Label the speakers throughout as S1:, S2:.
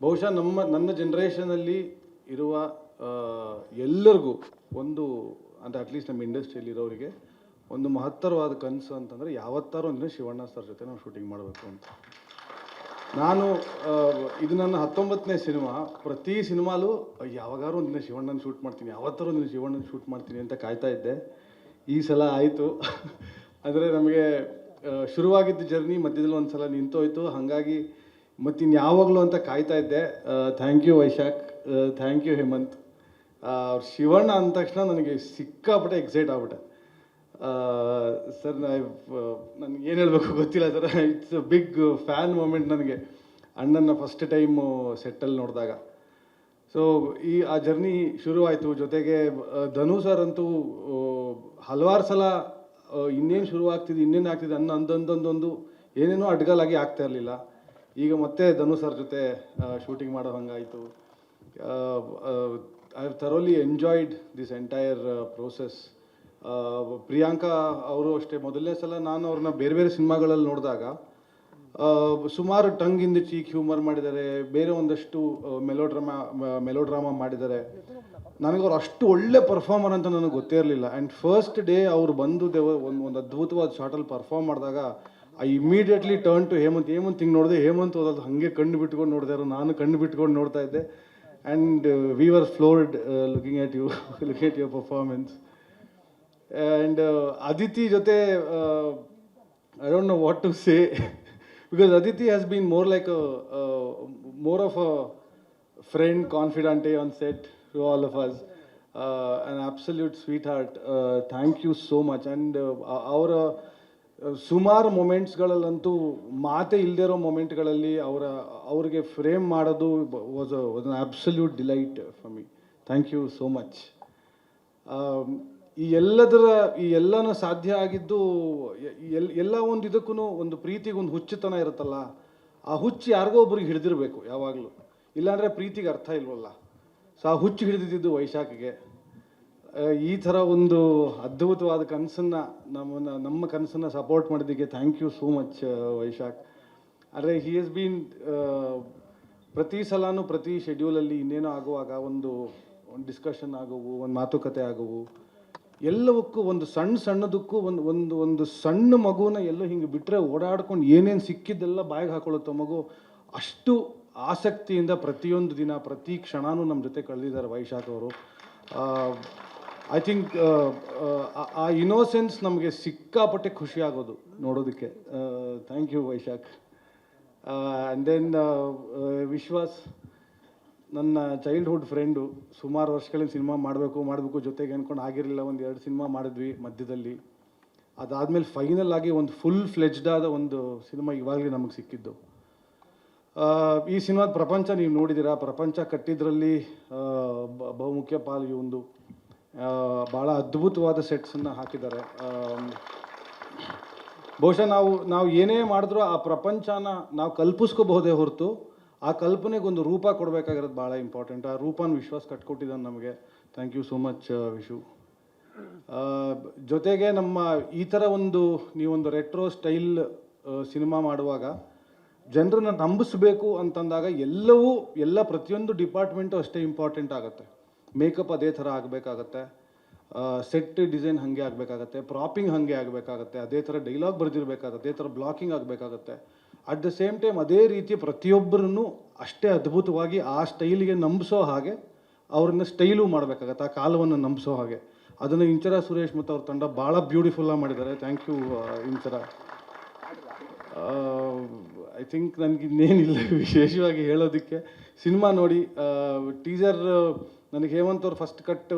S1: ಬಹುಶಃ ನನ್ನ ಜನ್ರೇಷನಲ್ಲಿ ಇರುವ ಎಲ್ಲರಿಗೂ ಒಂದು ಅಂದರೆ ಅಟ್ಲೀಸ್ಟ್ ನಮ್ಮ ಇಂಡಸ್ಟ್ರಿಯಲ್ಲಿ ಇರೋರಿಗೆ ಒಂದು ಮಹತ್ತರವಾದ ಕನಸು ಅಂತಂದರೆ ಯಾವತ್ತಾರು ಒಂದಿನ ಶಿವಣ್ಣ ಸರ್ ಜೊತೆ ನಾವು ಶೂಟಿಂಗ್ ಮಾಡಬೇಕು ಅಂತ. ನಾನು ಇದು ನನ್ನ 19ನೇ ಸಿನಿಮಾ. ಪ್ರತಿ ಸಿನಿಮಾಲೂ ಯಾವಾಗಾರು ಒಂದಿನ ಶಿವಣ್ಣನ ಶೂಟ್ ಮಾಡ್ತೀನಿ, ಯಾವತ್ತಾರು ಒಂದಿನ ಶಿವಣ್ಣನ ಶೂಟ್ ಮಾಡ್ತೀನಿ ಅಂತ ಕಾಯ್ತಾ ಇದ್ದೆ. ಈ ಸಲ ಆಯಿತು. ಅಂದರೆ ನಮಗೆ ಶುರುವಾಗಿದ್ದ ಜರ್ನಿ ಮಧ್ಯದಲ್ಲಿ ಒಂದು ಸಲ ನಿಂತೋಯ್ತು. ಹಾಗಾಗಿ ಮತ್ತಿನ್ನು ಯಾವಾಗಲೂ ಅಂತ ಕಾಯ್ತಾ ಇದ್ದೆ. Thank you Vaishakh, thank you Hemanth. Shivanna ಅಂದ ತಕ್ಷಣ ನನಗೆ ಸಿಕ್ಕಾಪಟ್ಟೆ ಎಕ್ಸೈಟ್ ಆಗ್ಬಿಟ್ಟೆ. ಸರ್ ನನಗೆ ಏನು ಹೇಳಬೇಕು ಗೊತ್ತಿಲ್ಲ sir. It's a big fan moment ನನಗೆ ಅಣ್ಣನ ಫಸ್ಟ್ ಟೈಮು ಸೆಟ್ಟಲ್ಲಿ ನೋಡಿದಾಗ. ಸೊ ಆ ಜರ್ನಿ ಶುರುವಾಯಿತು. ಜೊತೆಗೆ ಧನು ಸರ್ ಅಂತೂ ಹಲವಾರು ಸಲ ಇನ್ನೇನು ಶುರುವಾಗ್ತಿದೆ ಇನ್ನೇನು ಆಗ್ತಿದೆ ಅಂದೊಂದೊಂದೊಂದು ಏನೇನೋ ಅಡ್ಗಲಾಗಿ ಆಗ್ತಾ ಇರಲಿಲ್ಲ. ಈಗ ಮತ್ತೆ ಧನು ಸರ್ ಜೊತೆ ಶೂಟಿಂಗ್ ಮಾಡೋ ಹಂಗಾಯಿತು. I have thoroughly enjoyed this entire process. Priyanka ಅವರು ಅಷ್ಟೇ, ಮೊದಲನೇ ಸಲ ನಾನು ಅವ್ರನ್ನ ಬೇರೆ ಬೇರೆ ಸಿನಿಮಾಗಳಲ್ಲಿ ನೋಡಿದಾಗ ಸುಮಾರು tongue in the cheek humour ಮಾಡಿದ್ದಾರೆ, ಬೇರೆ ಒಂದಷ್ಟು ಮೆಲೋಡ್ರಾಮಾ ಮಾಡಿದ್ದಾರೆ. ನನಗೆ ಅವ್ರು ಅಷ್ಟು ಒಳ್ಳೆ ಪರ್ಫಾರ್ಮರ್ ಅಂತ ನನಗೆ ಗೊತ್ತೇ ಇರಲಿಲ್ಲ. ಆ್ಯಂಡ್ ಫಸ್ಟ್ ಡೇ ಅವ್ರು ಬಂದು ಒಂದು ಅದ್ಭುತವಾದ ಶಾರ್ಟಲ್ಲಿ ಪರ್ಫಾರ್ಮ್ ಮಾಡಿದಾಗ I immediately turn to Hemanth ಹಿಂಗೆ ನೋಡಿದೆ. ಹೇಮಂತ್ ಓದೋದು ಹಾಗೆ ಕಣ್ಣು ಬಿಟ್ಕೊಂಡು ನೋಡಿದೆ, ನಾನು ಕಣ್ಣು ಬಿಟ್ಕೊಂಡು ನೋಡ್ತಾ ಇದ್ದೆ. And we were floored looking at your performance. And Aditi ಜೊತೆ I don't know what to say because Aditi has been more of a friend, ಕಾನ್ಫಿಡೆಂಟೇ on set to all of us. An absolute sweetheart. Thank you so much. And ಅವರ ಸುಮಾರು ಮೊಮೆಂಟ್ಸ್ಗಳಲ್ಲಂತೂ ಮಾತೇ ಇಲ್ಲದೇ ಇರೋ ಮೊಮೆಂಟ್ಗಳಲ್ಲಿ ಅವ್ರಿಗೆ frame ಮಾಡೋದು was an absolute delight for me. Thank you so much. ಈ ಎಲ್ಲನೂ ಸಾಧ್ಯ ಆಗಿದ್ದು ಎಲ್ಲ ಒಂದು ಇದಕ್ಕೂ ಒಂದು ಪ್ರೀತಿಗೆ ಒಂದು ಹುಚ್ಚುತನ ಇರುತ್ತಲ್ಲ, ಆ ಹುಚ್ಚು ಯಾರಿಗೋ ಒಬ್ರಿಗೆ ಹಿಡಿದಿರಬೇಕು ಯಾವಾಗಲೂ, ಇಲ್ಲಾಂದರೆ ಪ್ರೀತಿಗೆ ಅರ್ಥ ಇಲ್ವಲ್ಲ. ಸೊ ಆ ಹುಚ್ಚು ಹಿಡಿದಿದ್ದು ವೈಶಾಖಿಗೆ. ಈ ಥರ ಒಂದು ಅದ್ಭುತವಾದ ಕನಸನ್ನು ನಮ್ಮ ಕನಸನ್ನು ಸಪೋರ್ಟ್ ಮಾಡಿದ್ದಕ್ಕೆ thank you so much Vaishakh. ಆದರೆ ಹಿ ಹಸ್ ಬೀನ್ ಪ್ರತಿ ಸಲನೂ ಪ್ರತಿ ಶೆಡ್ಯೂಲಲ್ಲಿ ಇನ್ನೇನೋ ಆಗುವಾಗ ಒಂದು ಡಿಸ್ಕಷನ್ ಆಗುವು, ಒಂದು ಮಾತುಕತೆ ಆಗುವು, ಎಲ್ಲವಕ್ಕೂ ಒಂದು ಸಣ್ಣದಕ್ಕೂ ಒಂದು ಸಣ್ಣ ಮಗುನ ಎಲ್ಲೋ ಹಿಂಗೆ ಬಿಟ್ಟರೆ ಓಡಾಡ್ಕೊಂಡು ಏನೇನು ಸಿಕ್ಕಿದ್ದೆಲ್ಲ ಬಾಯಿಗೆ ಹಾಕೊಳ್ಳುತ್ತೋ ಮಗು. ಅಷ್ಟು ಆಸಕ್ತಿಯಿಂದ ಪ್ರತಿಯೊಂದು ದಿನ ಪ್ರತಿ ಕ್ಷಣನೂ ನಮ್ಮ ಜೊತೆ ಕಳೆದಿದ್ದಾರೆ ವೈಶಾಖ್ ಅವರು. ಐ ಥಿಂಕ್ ಆ ಇನೋಸೆನ್ಸ್ ನಮಗೆ ಸಿಕ್ಕಾಪಟ್ಟೆ ಖುಷಿ ಆಗೋದು ನೋಡೋದಕ್ಕೆ. Thank you Vaishakh. And then Vishwas, ನನ್ನ ಚೈಲ್ಡ್ಹುಡ್ ಫ್ರೆಂಡು. ಸುಮಾರು ವರ್ಷಗಳಿಂದ ಸಿನಿಮಾ ಮಾಡಬೇಕು ಜೊತೆಗೆ ಅಂದ್ಕೊಂಡು ಆಗಿರಲಿಲ್ಲ. 1-2 ಸಿನಿಮಾ ಮಾಡಿದ್ವಿ ಮಧ್ಯದಲ್ಲಿ. ಅದಾದಮೇಲೆ ಫೈನಲ್ ಆಗಿ ಒಂದು ಫುಲ್ ಫ್ಲೆಜ್ಡ್ ಆದ ಒಂದು ಸಿನಿಮಾ ಇವಾಗಲೇ ನಮಗೆ ಸಿಕ್ಕಿದ್ದು. ಈ ಸಿನಿಮಾದ ಪ್ರಪಂಚ ನೀವು ನೋಡಿದ್ದೀರಾ. ಪ್ರಪಂಚ ಕಟ್ಟಿದ್ರಲ್ಲಿ ಬಹುಮುಖ್ಯ ಪಾಲು ಇವಂದು. ಭಾಳ ಅದ್ಭುತವಾದ ಸೆಟ್ಸನ್ನು ಹಾಕಿದ್ದಾರೆ. ಬಹುಶಃ ನಾವು ಏನೇ ಮಾಡಿದ್ರೂ ಆ ಪ್ರಪಂಚನ ನಾವು ಕಲ್ಪಿಸ್ಕೋಬಹುದೇ ಹೊರತು ಆ ಕಲ್ಪನೆಗೊಂದು ರೂಪ ಕೊಡಬೇಕಾಗಿರೋದು ಭಾಳ ಇಂಪಾರ್ಟೆಂಟ್. ಆ ರೂಪನ ವಿಶ್ವಾಸ ಕಟ್ಕೊಟ್ಟಿದ್ದಾನೆ ನಮಗೆ. Thank you so much Vishu. ಜೊತೆಗೆ ನಮ್ಮ ಈ ಥರ ನೀವೊಂದು ರೆಟ್ರೋ ಸ್ಟೈಲ್ ಸಿನಿಮಾ ಮಾಡುವಾಗ ಜನರನ್ನ ನಂಬಿಸ್ಬೇಕು ಅಂತಂದಾಗ ಎಲ್ಲ ಪ್ರತಿಯೊಂದು ಡಿಪಾರ್ಟ್ಮೆಂಟು ಅಷ್ಟೇ ಇಂಪಾರ್ಟೆಂಟ್ ಆಗುತ್ತೆ. ಮೇಕಪ್ ಅದೇ ಥರ ಆಗಬೇಕಾಗತ್ತೆ, ಸೆಟ್ ಡಿಸೈನ್ ಹಾಗೆ ಆಗಬೇಕಾಗತ್ತೆ, ಪ್ರಾಪಿಂಗ್ ಹಾಗೆ ಆಗಬೇಕಾಗತ್ತೆ, ಅದೇ ಥರ ಡೈಲಾಗ್ ಬರೆದಿರಬೇಕಾಗತ್ತೆ, ಅದೇ ಥರ ಬ್ಲಾಕಿಂಗ್ ಆಗಬೇಕಾಗತ್ತೆ. ಅಟ್ ದ ಸೇಮ್ ಟೈಮ್ ಅದೇ ರೀತಿ ಪ್ರತಿಯೊಬ್ಬರನ್ನು ಅಷ್ಟೇ ಅದ್ಭುತವಾಗಿ ಆ ಸ್ಟೈಲಿಗೆ ನಂಬಿಸೋ ಹಾಗೆ ಅವ್ರನ್ನ ಸ್ಟೈಲು ಮಾಡಬೇಕಾಗತ್ತೆ, ಆ ಕಾಲವನ್ನು ನಂಬಿಸೋ ಹಾಗೆ. ಅದನ್ನು ಇಂಚರ ಸುರೇಶ್ ಮತ್ತು ಅವ್ರ ತಂಡ ಭಾಳ ಬ್ಯೂಟಿಫುಲ್ಲಾಗಿ ಮಾಡಿದ್ದಾರೆ. Thank you Inchara. I think ನನಗೆ ಇನ್ನೇನಿಲ್ಲ ವಿಶೇಷವಾಗಿ ಹೇಳೋದಕ್ಕೆ. ಸಿನಿಮಾ ನೋಡಿ. ಟೀಸರ್ ನನಗೆ ಹೇಮಂತ್ ಅವ್ರು ಫಸ್ಟ್ ಕಟ್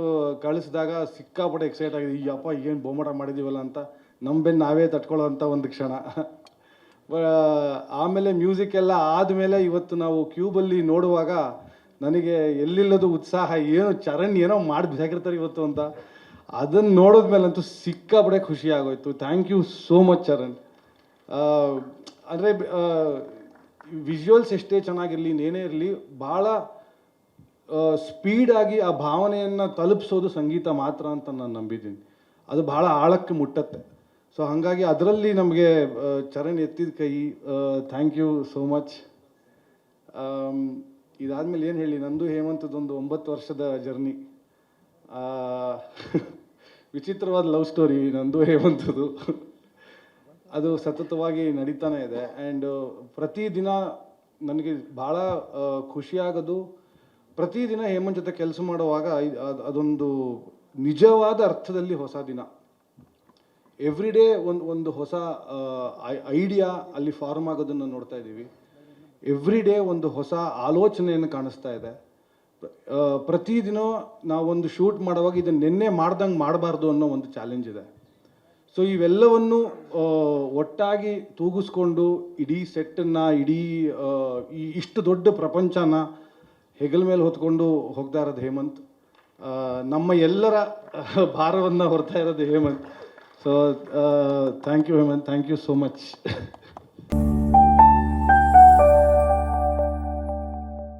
S1: ಕಳಿಸಿದಾಗ ಸಿಕ್ಕಾಪಟ್ಟೆ ಎಕ್ಸೈಟ್ ಆಗಿದೆ. ಈ ಅಪ್ಪ ಏನು ಬೋಮಟ ಮಾಡಿದ್ದೀವಲ್ಲ ಅಂತ ನಮ್ಮ ಬೆನ್ನು ನಾವೇ ತಟ್ಕೊಳ್ಳೋ ಅಂಥ ಒಂದು ಕ್ಷಣ. ಆಮೇಲೆ ಮ್ಯೂಸಿಕ್ ಎಲ್ಲ ಆದಮೇಲೆ ಇವತ್ತು ನಾವು ಕ್ಯೂಬಲ್ಲಿ ನೋಡುವಾಗ ನನಗೆ ಎಲ್ಲಿಲ್ಲದು ಉತ್ಸಾಹ, ಚರಣ್ ಏನೋ ಮಾಡಿ ಬಿಸಾಕಿರ್ತಾರೆ ಇವತ್ತು ಅಂತ ಅದನ್ನು ನೋಡಿದ್ಮೇಲಂತೂ ಸಿಕ್ಕಾಪಟ್ಟೆ ಖುಷಿ ಆಗೋಯ್ತು. Thank you so much Charan. ಅಂದರೆ ವಿಜುವಲ್ಸ್ ಎಷ್ಟೇ ಚೆನ್ನಾಗಿರಲಿ, ಏನೇ ಇರಲಿ, ಭಾಳ ಸ್ಪೀಡಾಗಿ ಆ ಭಾವನೆಯನ್ನು ತಲುಪಿಸೋದು ಸಂಗೀತ ಮಾತ್ರ ಅಂತ ನಾನು ನಂಬಿದ್ದೀನಿ. ಅದು ಭಾಳ ಆಳಕ್ಕೆ ಮುಟ್ಟತ್ತೆ. ಸೊ ಹಾಗಾಗಿ ಅದರಲ್ಲಿ ನಮಗೆ ಚರಣ್ ಎತ್ತಿದ ಕೈ. Thank you so much. ಇದಾದ್ಮೇಲೆ ಏನು ಹೇಳಿ, ನಂದು ಹೇಮಂತದೊಂದು 9 ವರ್ಷದ ಜರ್ನಿ. ವಿಚಿತ್ರವಾದ ಲವ್ ಸ್ಟೋರಿ ನಂದು ಹೇಮಂತದು. ಅದು ಸತತವಾಗಿ ನಡೀತಾನೆ ಇದೆ. ಆ್ಯಂಡ್ ಪ್ರತಿದಿನ ನನಗೆ ಭಾಳ ಖುಷಿಯಾಗೋದು, ಪ್ರತಿದಿನ ಹೇಮಂತ್ ಜೊತೆ ಕೆಲಸ ಮಾಡುವಾಗ ಅದೊಂದು ನಿಜವಾದ ಅರ್ಥದಲ್ಲಿ ಹೊಸ ದಿನ. ಎವ್ರಿ ಡೇ ಒಂದು ಹೊಸ ಐಡಿಯಾ ಅಲ್ಲಿ ಫಾರ್ಮ್ ಆಗೋದನ್ನು ನೋಡ್ತಾ ಇದ್ದೀವಿ. ಎವ್ರಿ ಡೇ ಒಂದು ಹೊಸ ಆಲೋಚನೆಯನ್ನು ಕಾಣಿಸ್ತಾ ಇದೆ. ಪ್ರತಿದಿನ ನಾವೊಂದು ಶೂಟ್ ಮಾಡುವಾಗ ಇದನ್ನು ನಿನ್ನೆ ಮಾಡ್ದಂಗೆ ಮಾಡಬಾರ್ದು ಅನ್ನೋ ಒಂದು ಚಾಲೆಂಜ್ ಇದೆ. ಸೊ ಇವೆಲ್ಲವನ್ನು ಒಟ್ಟಾಗಿ ತೂಗಿಸ್ಕೊಂಡು ಇಡೀ ಸೆಟ್ಟನ್ನು, ಇಷ್ಟು ದೊಡ್ಡ ಪ್ರಪಂಚನ ಹೆಗಲ ಮೇಲೆ ಹೊತ್ಕೊಂಡು ಹೋಗ್ತಾ ಇರೋದು ಹೇಮಂತ್. ನಮ್ಮ ಎಲ್ಲರ ಭಾರವನ್ನು ಹೊರ್ತಾ ಇರೋದು Hemanth. So thank you Hemanth, thank you so much.